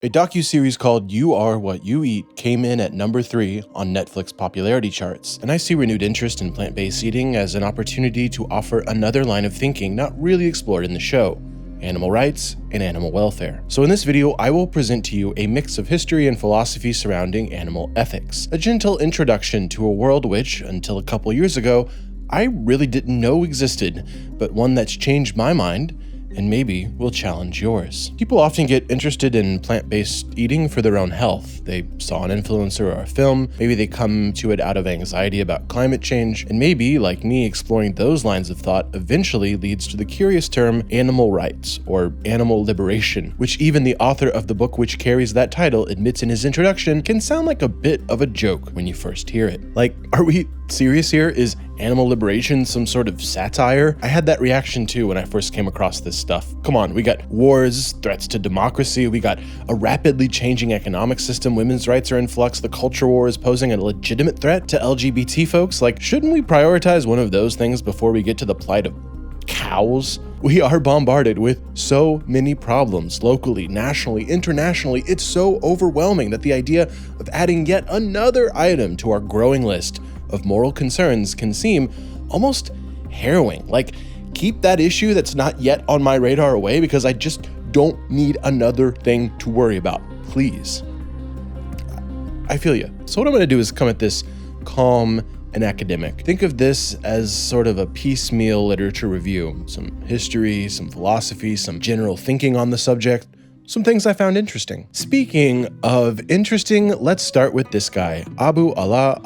A docuseries called You Are What You Eat came in at number 3 on Netflix popularity charts, and I see renewed interest in plant-based eating as an opportunity to offer another line of thinking not really explored in the show: animal rights and animal welfare. So in this video, I will present to you a mix of history and philosophy surrounding animal ethics, a gentle introduction to a world which, until a couple years ago, I really didn't know existed, but one that's changed my mind and maybe will challenge yours. People often get interested in plant-based eating for their own health. They saw an influencer or a film, maybe they come to it out of anxiety about climate change, and maybe, like me, exploring those lines of thought eventually leads to the curious term animal rights or animal liberation, which even the author of the book which carries that title admits in his introduction can sound like a bit of a joke when you first hear it. Like, are we serious here? Is animal liberation some sort of satire? I had that reaction too when I first came across this stuff. Come on, we got wars, threats to democracy, we got a rapidly changing economic system, women's rights are in flux, the culture war is posing a legitimate threat to LGBT folks. Like, shouldn't we prioritize one of those things before we get to the plight of cows? We are bombarded with so many problems locally, nationally, internationally. It's so overwhelming that the idea of adding yet another item to our growing list of moral concerns can seem almost harrowing. Like, keep that issue that's not yet on my radar away because I just don't need another thing to worry about, please. I feel you. So what I'm going to do is come at this calm and academic. Think of this as sort of a piecemeal literature review. Some history, some philosophy, some general thinking on the subject, some things I found interesting. Speaking of interesting, let's start with this guy, Abu Allah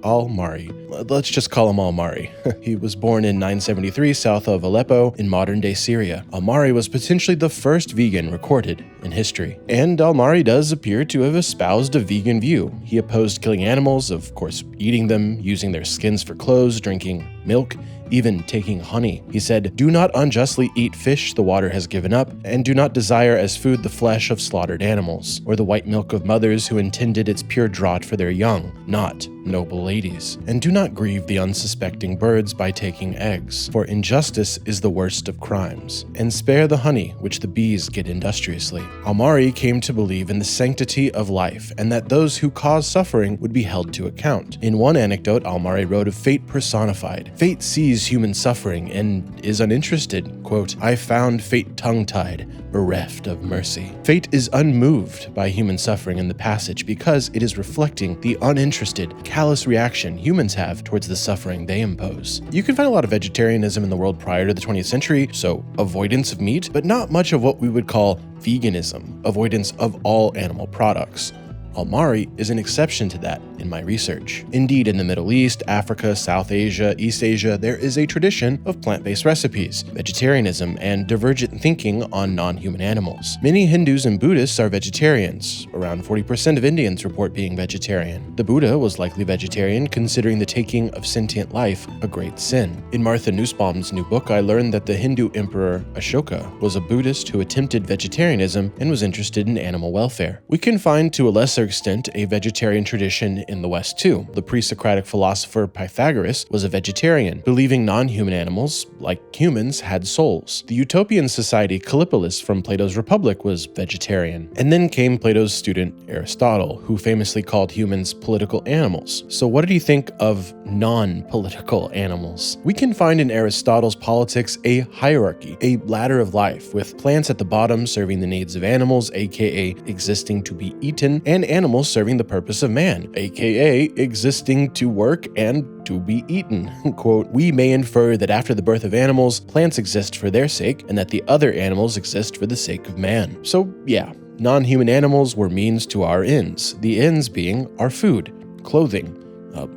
al-Mari. Let's just call him Al-Mari. He was born in 973 south of Aleppo in modern-day Syria. Al-Mari was potentially the first vegan recorded in history. And Al-Mari does appear to have espoused a vegan view. He opposed killing animals, of course eating them, using their skins for clothes, drinking milk, even taking honey. He said, "Do not unjustly eat fish the water has given up, and do not desire as food the flesh of slaughtered animals, or the white milk of mothers who intended its pure draught for their young, not noble ladies. And do not grieve the unsuspecting birds by taking eggs, for injustice is the worst of crimes. And spare the honey which the bees get industriously." Al-Mari came to believe in the sanctity of life, and that those who cause suffering would be held to account. In one anecdote, Al-Mari wrote of fate personified. Fate sees human suffering and is uninterested. Quote, "I found fate tongue-tied, bereft of mercy." Fate is unmoved by human suffering in the passage because it is reflecting the uninterested, callous reaction humans have towards the suffering they impose. You can find a lot of vegetarianism in the world prior to the 20th century, so avoidance of meat, but not much of what we would call veganism, avoidance of all animal products. Al-Mari is an exception to that in my research. Indeed, in the Middle East, Africa, South Asia, East Asia, there is a tradition of plant-based recipes, vegetarianism, and divergent thinking on non-human animals. Many Hindus and Buddhists are vegetarians. Around 40% of Indians report being vegetarian. The Buddha was likely vegetarian, considering the taking of sentient life a great sin. In Martha Nussbaum's new book, I learned that the Hindu emperor Ashoka was a Buddhist who attempted vegetarianism and was interested in animal welfare. We can find, to a lesser extent, a vegetarian tradition in the West too. The pre-Socratic philosopher Pythagoras was a vegetarian, believing non-human animals, like humans, had souls. The utopian society Callipolis from Plato's Republic was vegetarian. And then came Plato's student Aristotle, who famously called humans political animals. So what did he think of non-political animals? We can find in Aristotle's politics a hierarchy, a ladder of life, with plants at the bottom serving the needs of animals, aka existing to be eaten, and animals serving the purpose of man, aka existing to work and to be eaten. Quote, "We may infer that after the birth of animals, plants exist for their sake, and that the other animals exist for the sake of man." So yeah, non-human animals were means to our ends, the ends being our food, clothing,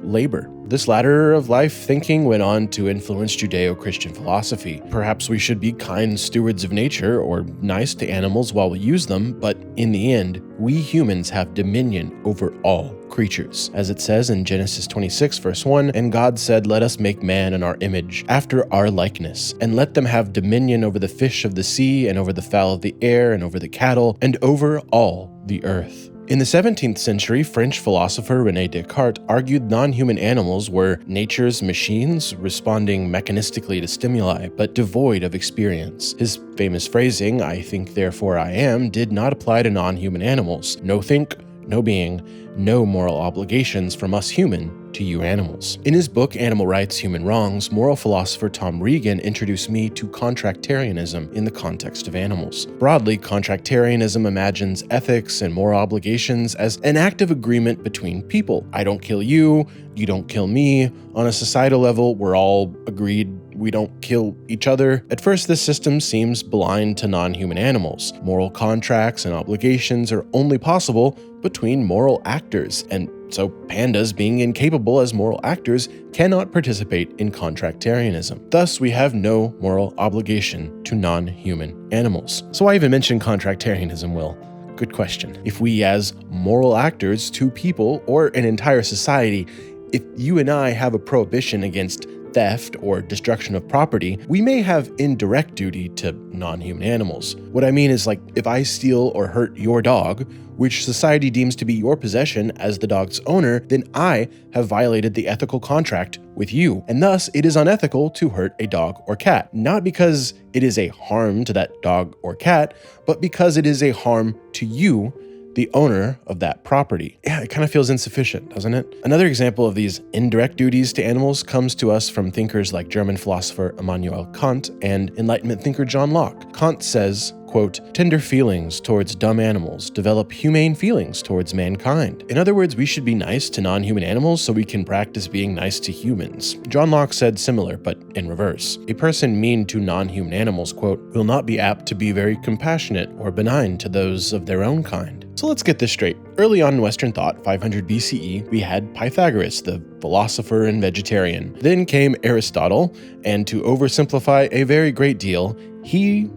labor. This ladder of life thinking went on to influence Judeo-Christian philosophy. Perhaps we should be kind stewards of nature or nice to animals while we use them, but in the end, we humans have dominion over all creatures. As it says in Genesis 26 verse 1, "And God said, let us make man in our image, after our likeness, and let them have dominion over the fish of the sea, and over the fowl of the air, and over the cattle, and over all the earth." In the 17th century, French philosopher René Descartes argued non-human animals were nature's machines responding mechanistically to stimuli, but devoid of experience. His famous phrasing, "I think, therefore I am," did not apply to non-human animals. No think, no being, no moral obligations from us human to you animals. In his book Animal Rights, Human Wrongs, moral philosopher Tom Regan introduced me to contractarianism in the context of animals. Broadly, contractarianism imagines ethics and moral obligations as an act of agreement between people. I don't kill you, you don't kill me. On a societal level, we're all agreed we don't kill each other. At first, this system seems blind to non-human animals. Moral contracts and obligations are only possible between moral actors, and so pandas, being incapable as moral actors, cannot participate in contractarianism. Thus, we have no moral obligation to non-human animals. So why even mention contractarianism, Will? Good question. If we as moral actors to people or an entire society, if you and I have a prohibition against theft or destruction of property, we may have indirect duty to non-human animals. What I mean is, like, if I steal or hurt your dog, which society deems to be your possession as the dog's owner, then I have violated the ethical contract with you, and thus it is unethical to hurt a dog or cat, not because it is a harm to that dog or cat, but because it is a harm to you, the owner of that property. Yeah, it kind of feels insufficient, doesn't it? Another example of these indirect duties to animals comes to us from thinkers like German philosopher Immanuel Kant and Enlightenment thinker John Locke. Kant says, quote, "Tender feelings towards dumb animals develop humane feelings towards mankind." In other words, we should be nice to non-human animals so we can practice being nice to humans. John Locke said similar, but in reverse. A person mean to non-human animals, quote, "will not be apt to be very compassionate or benign to those of their own kind." So let's get this straight. Early on in Western thought, 500 BCE, we had Pythagoras, the philosopher and vegetarian. Then came Aristotle, and to oversimplify a very great deal,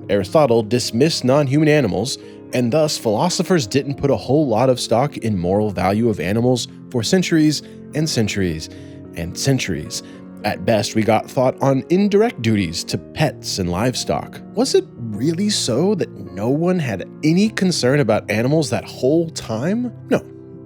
Aristotle, dismissed non-human animals, and thus philosophers didn't put a whole lot of stock in moral value of animals for centuries and centuries and centuries. At best, we got thought on indirect duties to pets and livestock. Was it really so that no one had any concern about animals that whole time? No.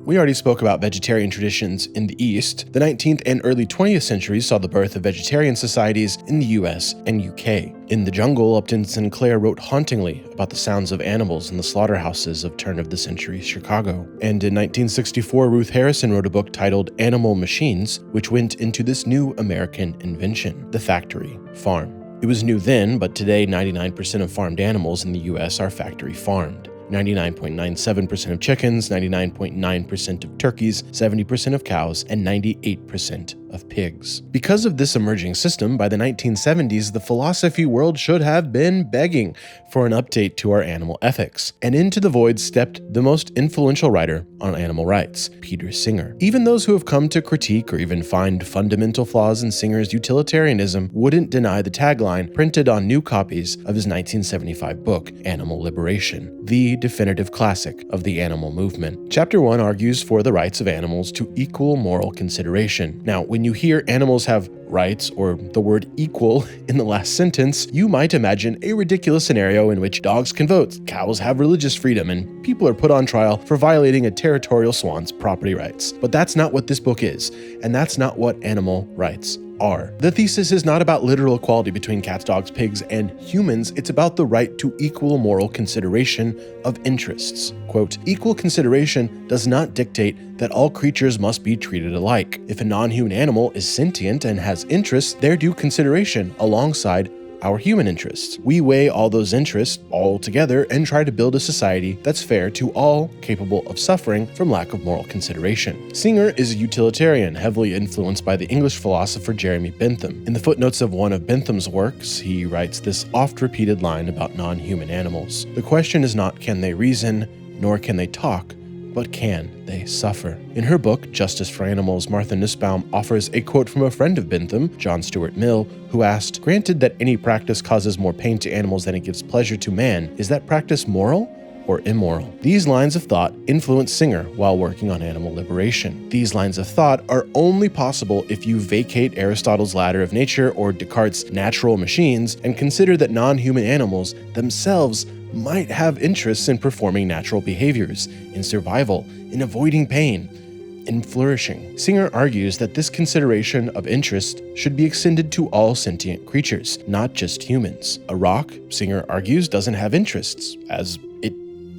We already spoke about vegetarian traditions in the East. The 19th and early 20th centuries saw the birth of vegetarian societies in the US and UK. In The Jungle, Upton Sinclair wrote hauntingly about the sounds of animals in the slaughterhouses of turn-of-the-century Chicago. And in 1964, Ruth Harrison wrote a book titled Animal Machines, which went into this new American invention, the factory farm. It was new then, but today 99% of farmed animals in the US are factory farmed. 99.97% of chickens, 99.9% of turkeys, 70% of cows, and 98% of pigs. Because of this emerging system, by the 1970s, the philosophy world should have been begging for an update to our animal ethics. And into the void stepped the most influential writer on animal rights, Peter Singer. Even those who have come to critique or even find fundamental flaws in Singer's utilitarianism wouldn't deny the tagline printed on new copies of his 1975 book, Animal Liberation, the definitive classic of the animal movement. Chapter 1 argues for the rights of animals to equal moral consideration. Now, when you hear animals have rights or the word equal in the last sentence, you might imagine a ridiculous scenario in which dogs can vote, cows have religious freedom, and people are put on trial for violating a territorial swan's property rights. But that's not what this book is, and that's not what animal rights are. The thesis is not about literal equality between cats, dogs, pigs, and humans. It's about the right to equal moral consideration of interests. Quote, "Equal consideration does not dictate that all creatures must be treated alike. If a non-human animal is sentient and has interests, they're due consideration alongside our human interests. We weigh all those interests all together and try to build a society that's fair to all capable of suffering from lack of moral consideration." Singer is a utilitarian, heavily influenced by the English philosopher Jeremy Bentham. In the footnotes of one of Bentham's works, he writes this oft-repeated line about non-human animals. "The question is not can they reason, nor can they talk, but can they suffer?" In her book, Justice for Animals, Martha Nussbaum offers a quote from a friend of Bentham, John Stuart Mill, who asked, "Granted that any practice causes more pain to animals than it gives pleasure to man, is that practice moral or immoral?" These lines of thought influenced Singer while working on animal liberation. These lines of thought are only possible if you vacate Aristotle's ladder of nature or Descartes' natural machines and consider that non-human animals themselves might have interests in performing natural behaviors, in survival, in avoiding pain, in flourishing. Singer argues that this consideration of interest should be extended to all sentient creatures, not just humans. A rock, Singer argues, doesn't have interests, as it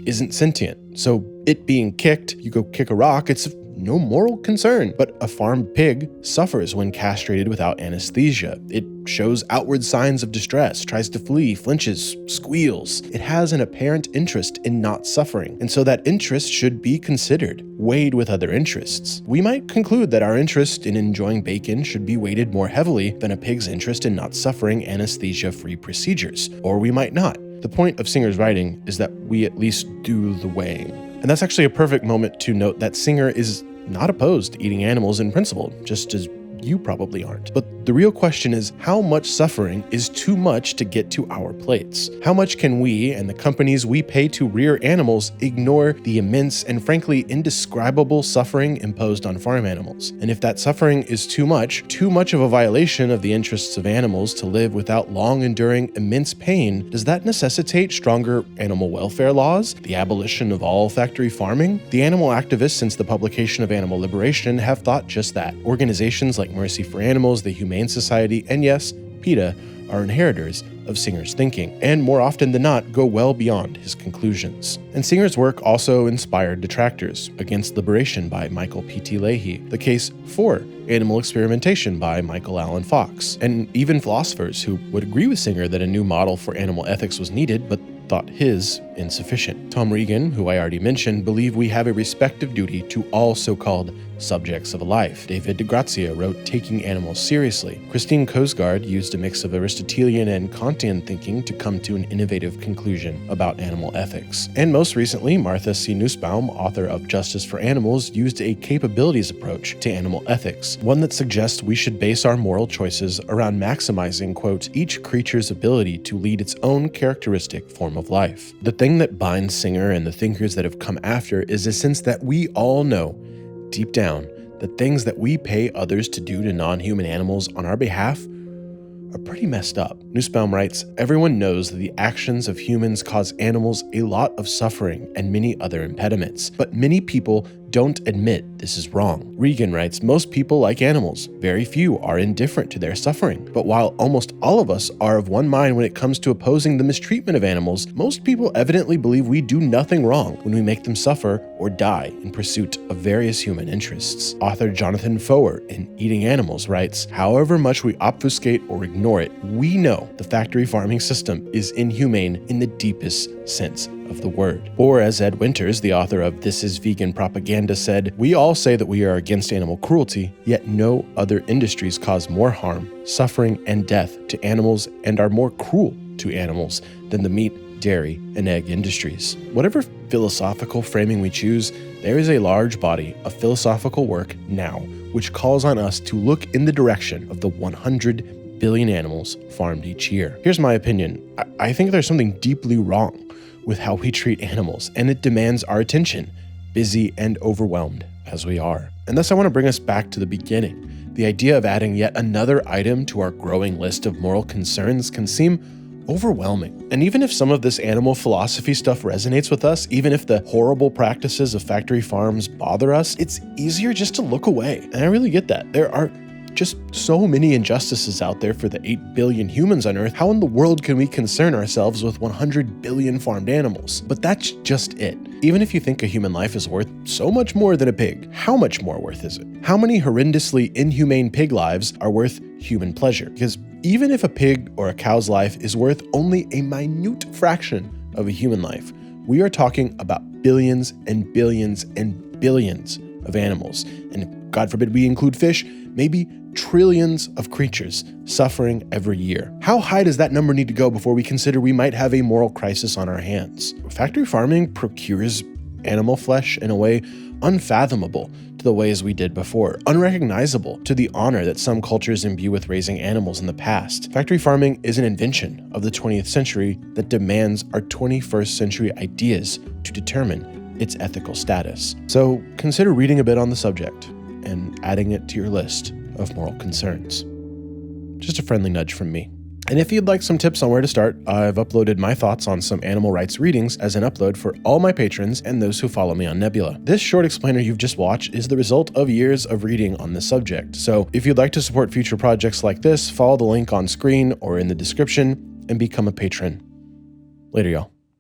isn't sentient. So it being kicked, you go kick a rock, it's of no moral concern. But a farm pig suffers when castrated without anesthesia. It shows outward signs of distress, tries to flee, flinches, squeals. It has an apparent interest in not suffering, and so that interest should be considered, weighed with other interests. We might conclude that our interest in enjoying bacon should be weighted more heavily than a pig's interest in not suffering anesthesia-free procedures, or we might not. The point of Singer's writing is that we at least do the weighing. And that's actually a perfect moment to note that Singer is not opposed to eating animals in principle, just as you probably aren't. But the real question is, how much suffering is too much to get to our plates? How much can we and the companies we pay to rear animals ignore the immense and frankly indescribable suffering imposed on farm animals? And if that suffering is too much of a violation of the interests of animals to live without long-enduring immense pain, does that necessitate stronger animal welfare laws, the abolition of all factory farming? The animal activists since the publication of Animal Liberation have thought just that. Organizations like Mercy for Animals, the Humane Society, and yes, PETA are inheritors of Singer's thinking, and more often than not go well beyond his conclusions. And Singer's work also inspired detractors: Against Liberation by Michael P.T. Leahy, The Case for Animal Experimentation by Michael Allen Fox, and even philosophers who would agree with Singer that a new model for animal ethics was needed, but thought his insufficient. Tom Regan, who I already mentioned, believed we have a respective duty to all so-called subjects of life. David de Grazia wrote Taking Animals Seriously. Christine Kosgaard used a mix of Aristotelian and Kantian thinking to come to an innovative conclusion about animal ethics. And most recently, Martha C. Nussbaum, author of Justice for Animals, used a capabilities approach to animal ethics, one that suggests we should base our moral choices around maximizing, quote, each creature's ability to lead its own characteristic form of life. The thing that binds Singer and the thinkers that have come after is a sense that we all know, deep down, the things that we pay others to do to non-human animals on our behalf are pretty messed up. Nussbaum writes, everyone knows that the actions of humans cause animals a lot of suffering and many other impediments, but many people don't admit this is wrong. Regan writes, most people like animals. Very few are indifferent to their suffering. But while almost all of us are of one mind when it comes to opposing the mistreatment of animals, most people evidently believe we do nothing wrong when we make them suffer or die in pursuit of various human interests. Author Jonathan Foer in Eating Animals writes, however much we obfuscate or ignore it, we know the factory farming system is inhumane in the deepest sense of the word. Or as Ed Winters, the author of This is Vegan Propaganda, said, we all say that we are against animal cruelty, yet no other industries cause more harm, suffering, and death to animals and are more cruel to animals than the meat, dairy, and egg industries. Whatever philosophical framing we choose, there is a large body of philosophical work now which calls on us to look in the direction of the 100 billion animals farmed each year. Here's my opinion. I think there's something deeply wrong with how we treat animals, and it demands our attention, busy and overwhelmed as we are. And thus I want to bring us back to the beginning. The idea of adding yet another item to our growing list of moral concerns can seem overwhelming. And even if some of this animal philosophy stuff resonates with us, even if the horrible practices of factory farms bother us, it's easier just to look away. And I really get that. There are just so many injustices out there for the 8 billion humans on Earth. How in the world can we concern ourselves with 100 billion farmed animals? But that's just it. Even if you think a human life is worth so much more than a pig, how much more worth is it? How many horrendously inhumane pig lives are worth human pleasure? Because even if a pig or a cow's life is worth only a minute fraction of a human life, we are talking about billions and billions and billions of animals. And God forbid we include fish, maybe trillions of creatures suffering every year. How high does that number need to go before we consider we might have a moral crisis on our hands? Factory farming procures animal flesh in a way unfathomable to the ways we did before, unrecognizable to the honor that some cultures imbue with raising animals in the past. Factory farming is an invention of the 20th century that demands our 21st century ideas to determine its ethical status. So consider reading a bit on the subject and adding it to your list of moral concerns. Just a friendly nudge from me. And if you'd like some tips on where to start, I've uploaded my thoughts on some animal rights readings as an upload for all my patrons and those who follow me on Nebula. This short explainer you've just watched is the result of years of reading on this subject. So if you'd like to support future projects like this, follow the link on screen or in the description and become a patron. Later, y'all.